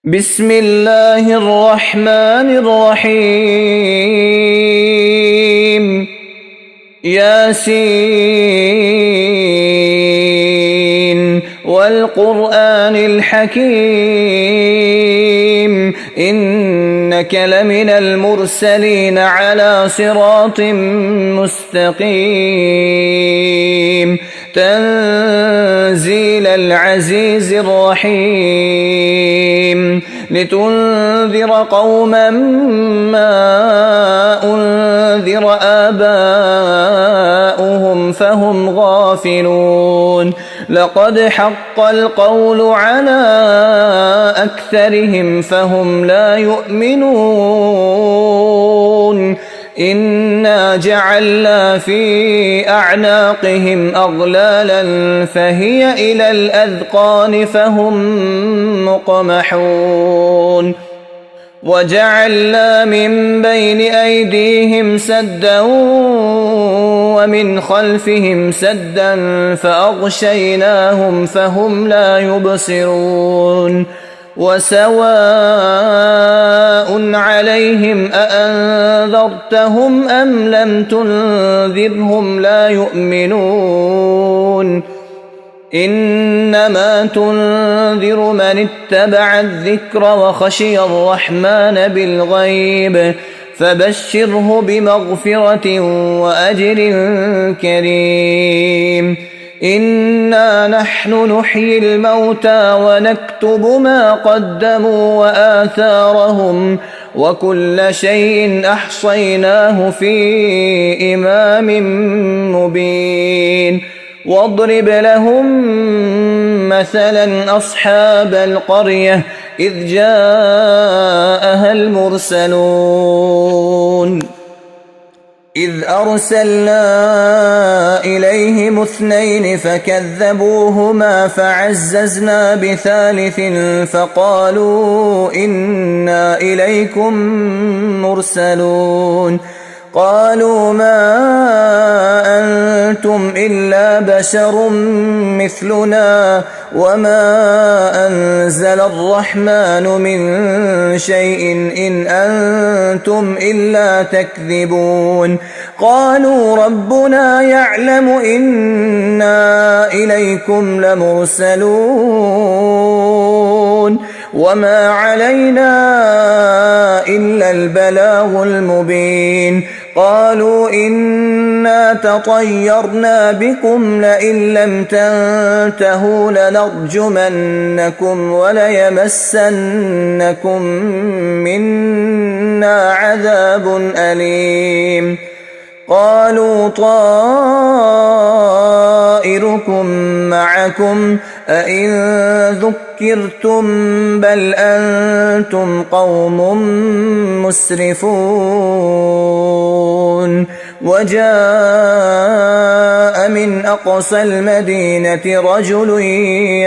بسم الله الرحمن الرحيم ياسين والقرآن الحكيم إنك لمن المرسلين على صراط مستقيم تنزيل العزيز الرحيم لتنذر قوما ما أنذر آباؤهم فهم غافلون لقد حق القول على أكثرهم فهم لا يؤمنون إنا جعلنا في أعناقهم أغلالا فهي إلى الأذقان فهم مقمحون وجعلنا من بين أيديهم سدا ومن خلفهم سدا فأغشيناهم فهم لا يبصرون وسواء عليهم أأنذرتهم أم لم تنذرهم لا يؤمنون إنما تنذر من اتبع الذكر وخشي الرحمن بالغيب فبشره بمغفرة وأجر كريم إنا نحن نحيي الموتى ونكتب ما قدموا وآثارهم وكل شيء أحصيناه في إمام مبين واضرب لهم مثلا أصحاب القرية إذ جاءها المرسلون إذ أرسلنا إليهم اثنين فكذبوهما فعززنا بثالث فقالوا إنا إليكم مرسلون قالوا ما أنتم إلا بشر مثلنا وما أنزل الرحمن من شيء إن أنتم إلا تكذبون قالوا ربنا يعلم إنا إليكم لمرسلون وما علينا إلا البلاغ المبين قالوا إنا تطيرنا بكم لئن لم تنتهوا لنرجمنكم وليمسنكم منا عذاب أليم قالوا طائركم معكم أئن ذكرتم بل أنتم قوم مسرفون وجاء من أقصى المدينة رجل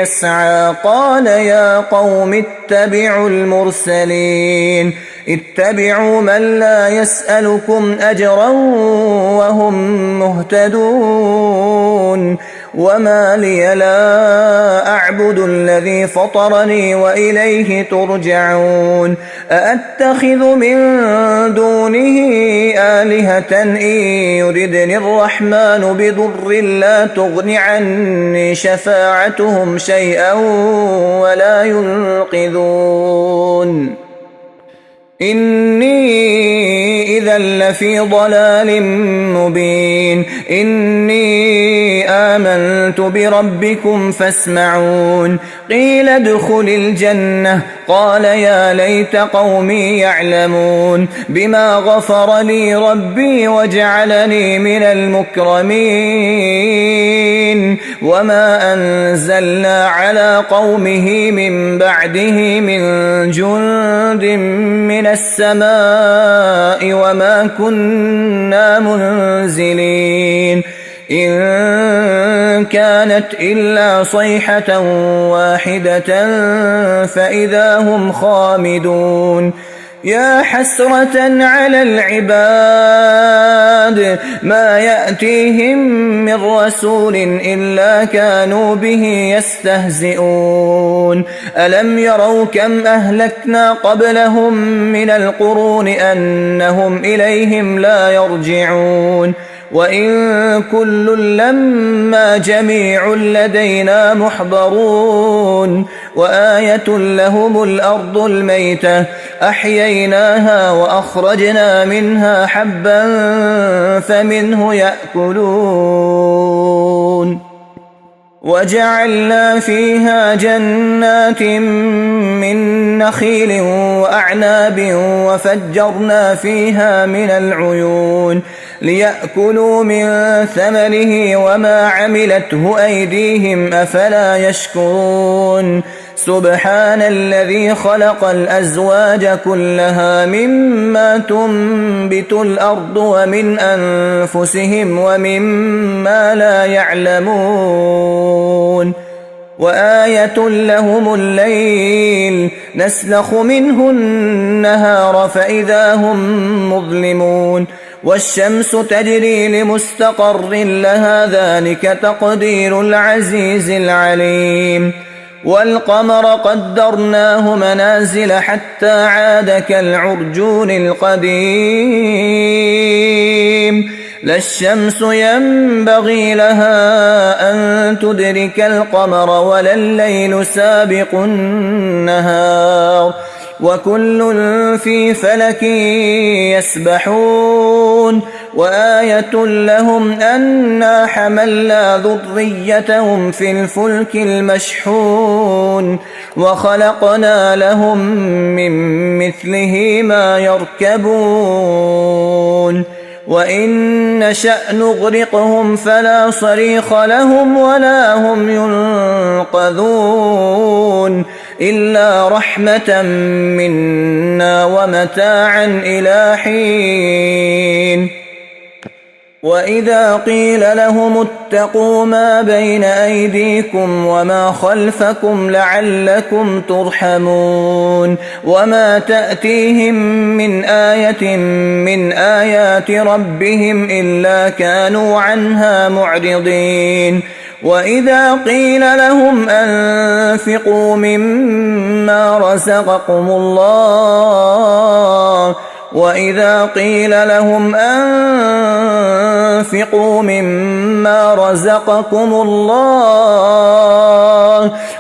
يسعى قال يا قوم اتبعوا المرسلين اتبعوا من لا يسألكم أجرا وهم مهتدون وما لي لا أعبد الذي فطرني وإليه ترجعون أأتخذ من دونه آلهة إن يردني الرحمن بضر لا تغن عني شفاعتهم شيئا ولا ينقذون إني إذا لفي ضلال مبين إني آمنت بربكم فاسمعون قيل ادخل الجنة قال يا ليت قومي يعلمون بما غفر لي ربي وجعلني من المكرمين وما أنزلنا على قومه من بعده من جند من السماء وما كنا منزلين إن كانت إلا صيحة واحدة فإذا هم خامدون يا حسرة على العباد ما يأتيهم من رسول إلا كانوا به يستهزئون ألم يروا كم أهلكنا قبلهم من القرون أنهم إليهم لا يرجعون وإن كل لما جميع لدينا محضرون وآية لهم الأرض الميتة أحييناها وأخرجنا منها حبا فمنه يأكلون وجعلنا فيها جنات من نخيل وأعناب وفجرنا فيها من العيون ليأكلوا من ثمره وما عملته أيديهم أفلا يشكرون سبحان الذي خلق الأزواج كلها مما تنبت الأرض ومن أنفسهم ومما لا يعلمون وآية لهم الليل نسلخ منه النهار فإذا هم مظلمون والشمس تجري لمستقر لها ذلك تقدير العزيز العليم والقمر قدرناه منازل حتى عاد كالعرجون القديم لا الشمس ينبغي لها أن تدرك القمر ولا الليل سابق النهار وكل في فلك يسبحون وآية لهم أنا حملنا ذريتهم في الفلك المشحون وخلقنا لهم من مثله ما يركبون وإن نشأ نغرقهم فلا صريخ لهم ولا هم ينقذون إلا رحمة منا ومتاعا إلى حين وإذا قيل لهم اتقوا ما بين أيديكم وما خلفكم لعلكم ترحمون وما تأتيهم من آية من آيات ربهم إلا كانوا عنها معرضين وإذا قيل لهم أنفقوا مما رزقكم الله وإذا قيل لهم أنفقوا مما رزقكم الله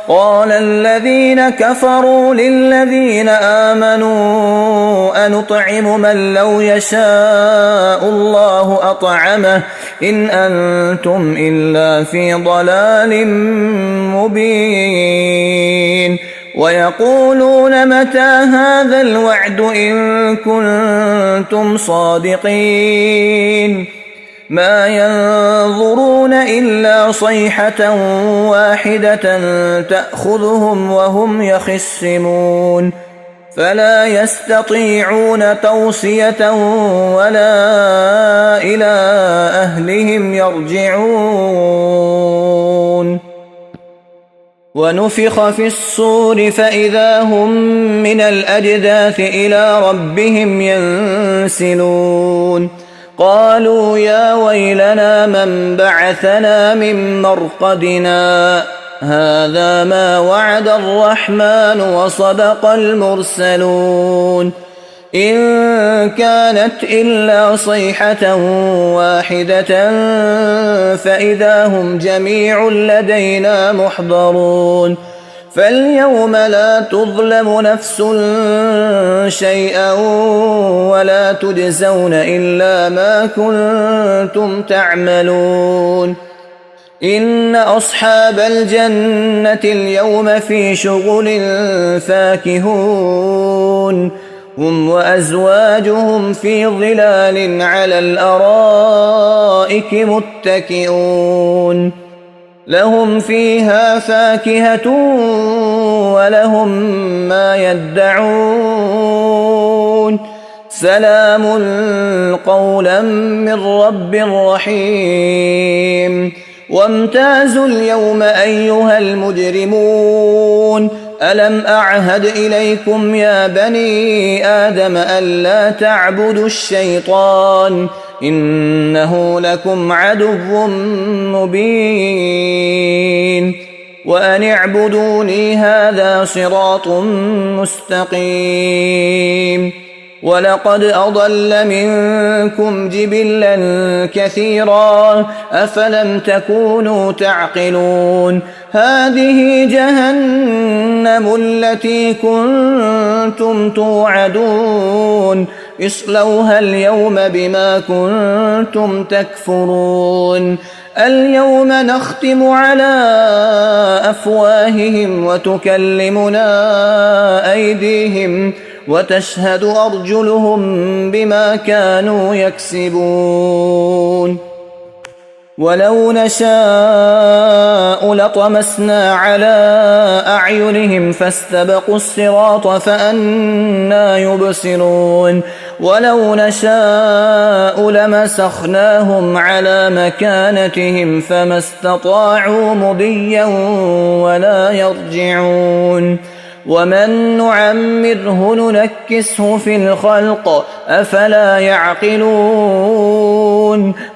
قال الذين كفروا للذين آمنوا أنطعم من لو يشاء الله أطعمه إن أنتم إلا في ضلال مبين ويقولون متى هذا الوعد إن كنتم صادقين ما ينظرون إلا صيحة واحدة تأخذهم وهم يخصمون فلا يستطيعون توصية ولا إلى أهلهم يرجعون ونفخ في الصور فإذا هم من الأجداث إلى ربهم ينسلون قالوا يا ويلنا من بعثنا من مرقدنا هذا ما وعد الرحمن وصدق المرسلون إن كانت إلا صيحة واحدة فإذا هم جميع لدينا محضرون فاليوم لا تظلم نفس شيئا ولا تجزون إلا ما كنتم تعملون إن أصحاب الجنة اليوم في شغل فاكهون هم وأزواجهم في ظلال على الأرائك متكئون لهم فيها فاكهة ولهم ما يدعون سلام قولا من رب رحيم وامتازوا اليوم أيها المجرمون ألم أعهد إليكم يا بني آدم ألا تعبدوا الشيطان إنه لكم عدو مبين وأن اعبدوني هذا صراط مستقيم ولقد أضل منكم جبلا كثيرا أفلم تكونوا تعقلون هذه جهنم التي كنتم توعدون اصلوها اليوم بما كنتم تكفرون اليوم نختم على أفواههم وتكلمنا أيديهم وتشهد أرجلهم بما كانوا يكسبون ولو نشاء لطمسنا على أعينهم فاستبقوا الصراط فأنى يبصرون ولو نشاء لمسخناهم على مكانتهم فما استطاعوا مضيا ولا يرجعون ومن نعمره ننكسه في الخلق أفلا يعقلون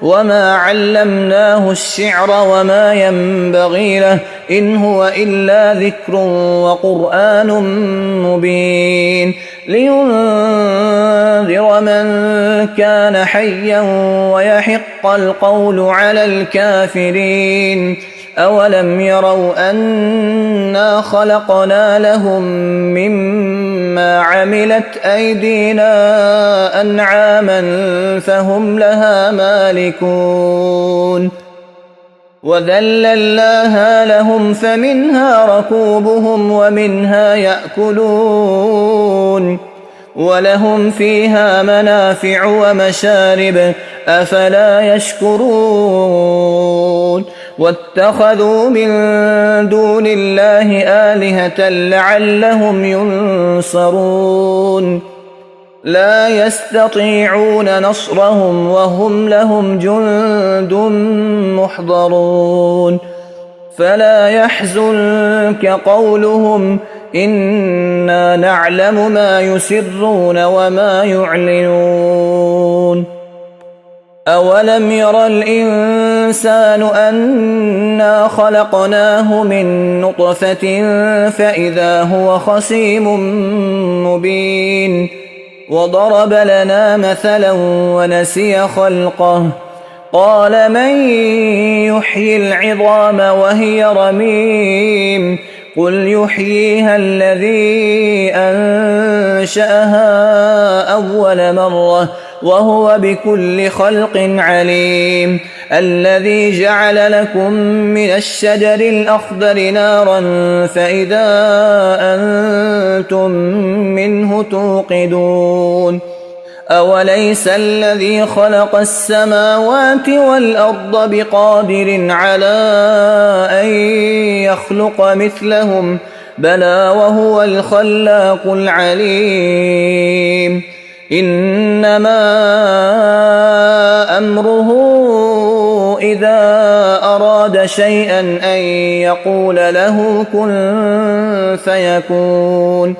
وما علمناه الشعر وما ينبغي له إن هو إلا ذكر وقرآن مبين لينذر من كان حيا ويحق القول على الكافرين أولم يروا أنا خلقنا لهم مما عملت أيدينا أنعاما فهم لها مالكون وذللناها لهم فمنها ركوبهم ومنها يأكلون ولهم فيها منافع ومشارب أفلا يشكرون واتخذوا من دون الله آلهة لعلهم ينصرون لا يستطيعون نصرهم وهم لهم جند محضرون فلا يحزنك قولهم إنا نعلم ما يسرون وما يعلنون أولم ير الإنسان أنا خلقناه من نطفة فإذا هو خصيم مبين وضرب لنا مثلا ونسي خلقه قال من يحيي العظام وهي رميم قل يحييها الذي أنشأها أول مرة وهو بكل خلق عليم الذي جعل لكم من الشجر الأخضر نارا فإذا أنتم منه توقدون أوليس الذي خلق السماوات والأرض بقادر على أن يخلق مثلهم بلى وهو الخلاق العليم إنما أمره إذا أراد شيئا أن يقول له كن فيكون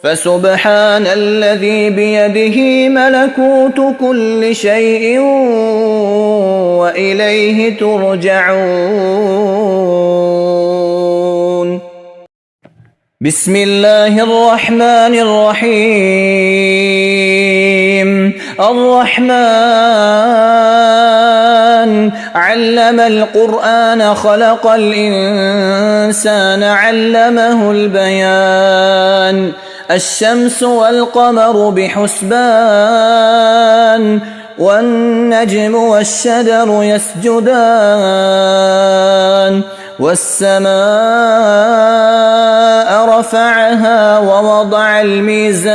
فسبحان الذي بيده ملكوت كل شيء وإليه ترجعون بسم الله الرحمن الرحيم الرحمن علم القرآن خلق الإنسان علمه البيان الشمس والقمر بحسبان والنجم والشجر يسجدان والسماء رفعها ووضع الميزان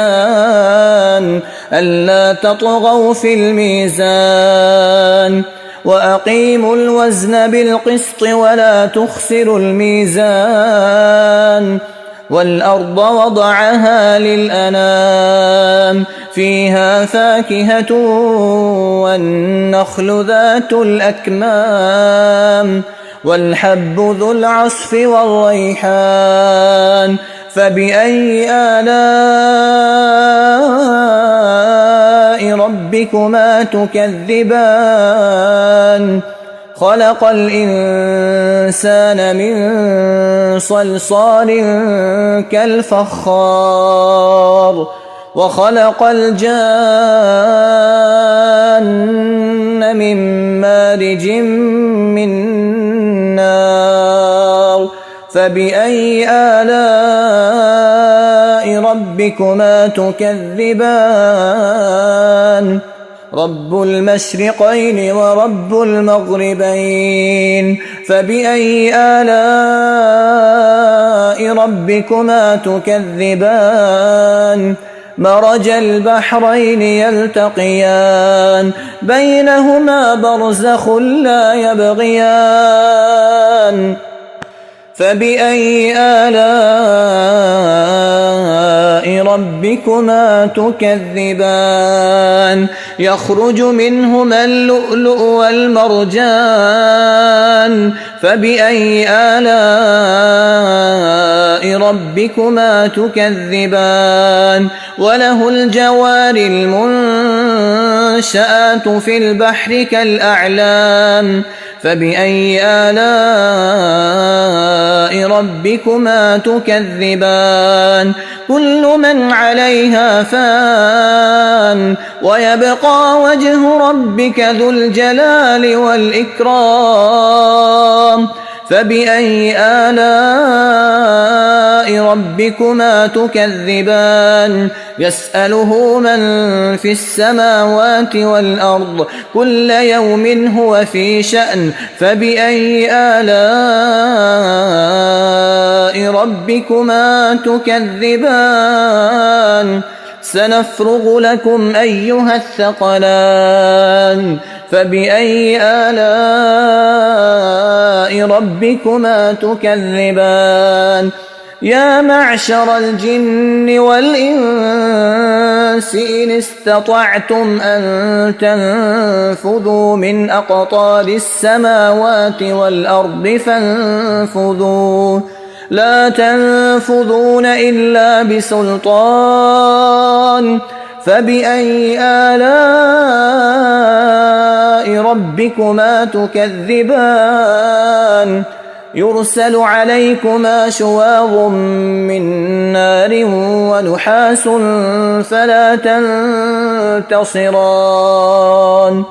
ألا تطغوا في الميزان وأقيموا الوزن بالقسط ولا تخسروا الميزان والأرض وضعها للأنام فيها فاكهة والنخل ذات الأكمام والحب ذو العصف والريحان فبأي آلاء ربكما تكذبان خلق الإنسان من صلصال كالفخار وخلق الجان من مارج من نار فبأي آلاء ربكما تكذبان رب المشرقين ورب المغربين فبأي آلاء ربكما تكذبان مرج البحرين يلتقيان بينهما برزخ لا يبغيان فبأي آلاء ربكما تكذبان يخرج منهما اللؤلؤ والمرجان فبأي آلاء ربكما تكذبان وله الجوار المنشآت في البحر كالأعلام فبأي آلاء ربكما تكذبان كل من عليها فان ويبقى وجه ربك ذو الجلال والإكرام فبأي آلاء ربكما تكذبان يسأله من في السماوات والأرض كل يوم هو في شأن فبأي آلاء ربكما تكذبان سنفرغ لكم أيها الثقلان فبأي آلاء ربكما تكذبان يا معشر الجن والإنس إن استطعتم أن تنفذوا من أقطار السماوات والأرض فانفذوا لا تنفذون إلا بسلطان فبأي آلاء ربكما تكذبان يرسل عليكما شواظ من نار ونحاس فلا تنتصران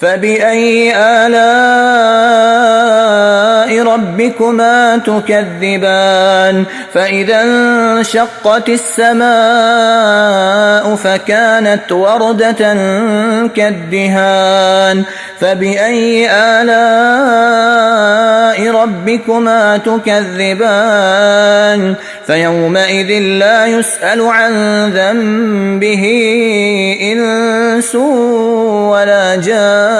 فبأي آلاء ربكما تكذبان فإذا انشقت السماء فكانت وردة كالدهان فبأي آلاء ربكما تكذبان فيومئذ لا يسأل عن ذنبه إنس ولا جان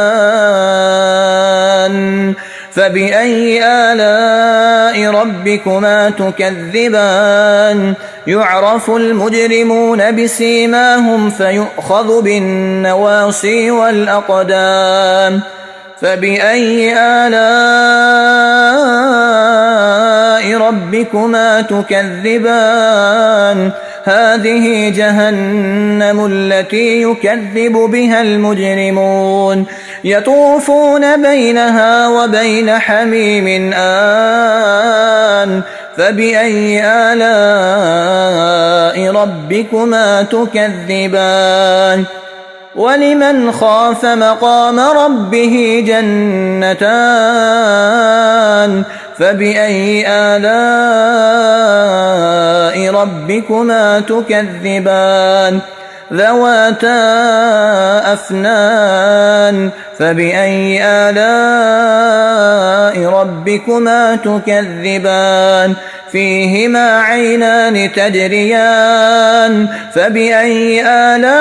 فبأي آلاء ربكما تكذبان يعرف المجرمون بسيماهم فيؤخذ بالنواصي والأقدام فبأي آلاء ربكما تكذبان هذه جهنم التي يكذب بها المجرمون يطوفون بينها وبين حميم آن فبأي آلاء ربكما تكذبان ولمن خاف مقام ربه جنتان فبأي آلاء ربكما تكذبان ذواتا أفنان فبأي آلاء ربكما تكذبان فيهما عينان تجريان فبأي آلاء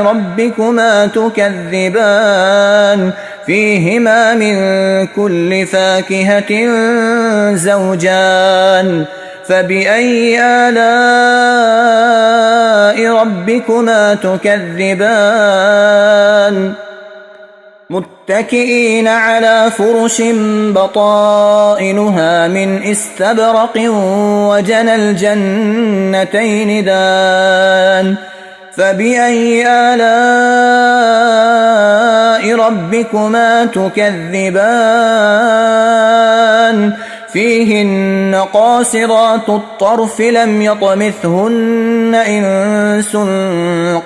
ربكما تكذبان فيهما من كل فاكهة زوجان فبأي آلاء ربكما تكذبان متكئين على فرش بطائنها من استبرق وجنى الجنتين دان فبأي آلاء ربكما تكذبان فيهن قاصرات الطرف لم يطمثهن إنس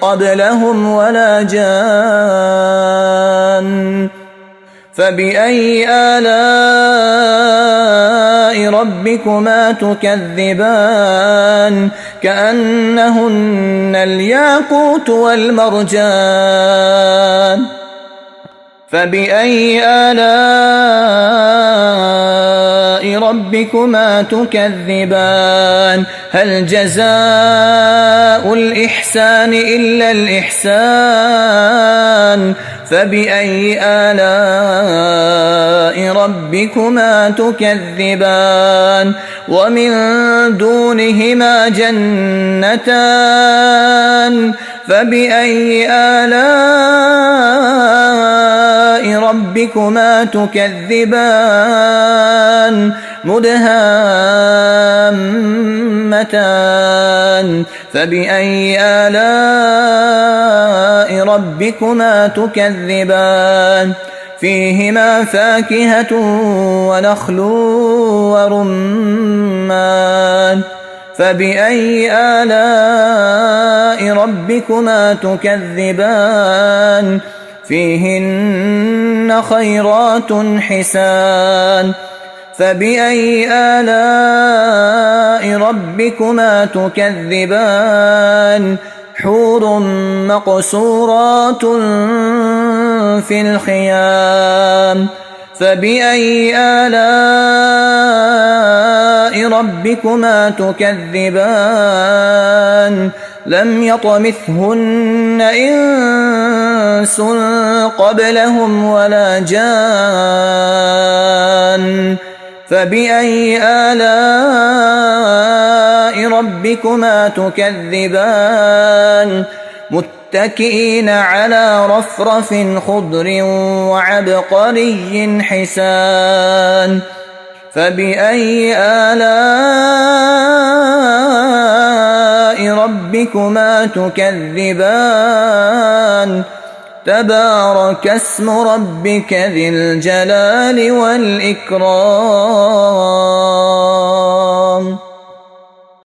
قبلهم ولا جان فبأي آلاء ربكما تكذبان كأنهن الياقوت والمرجان فبأي آلاء ربكما تكذبان هل جزاء الإحسان إلا الإحسان فبأي آلاء ربكما تكذبان ومن دونهما جنتان فبأي آلاء ربكما تكذبان مدهامتان فبأي آلاء ربكما تكذبان فيهما فاكهة ونخل ورمان فبأي آلاء ربكما تكذبان فيهن خيرات حسان فبأي آلاء ربكما تكذبان حور مقصورات في الخيام فبأي آلاء ربكما تكذبان لم يطمثهن إنس قبلهم ولا جان فبأي آلاء ربكما تكذبان متكئين على رفرف خضر وعبقري حسان فبأي آلاء ربكما تكذبان تبارك اسم ربك ذي الجلال والإكرام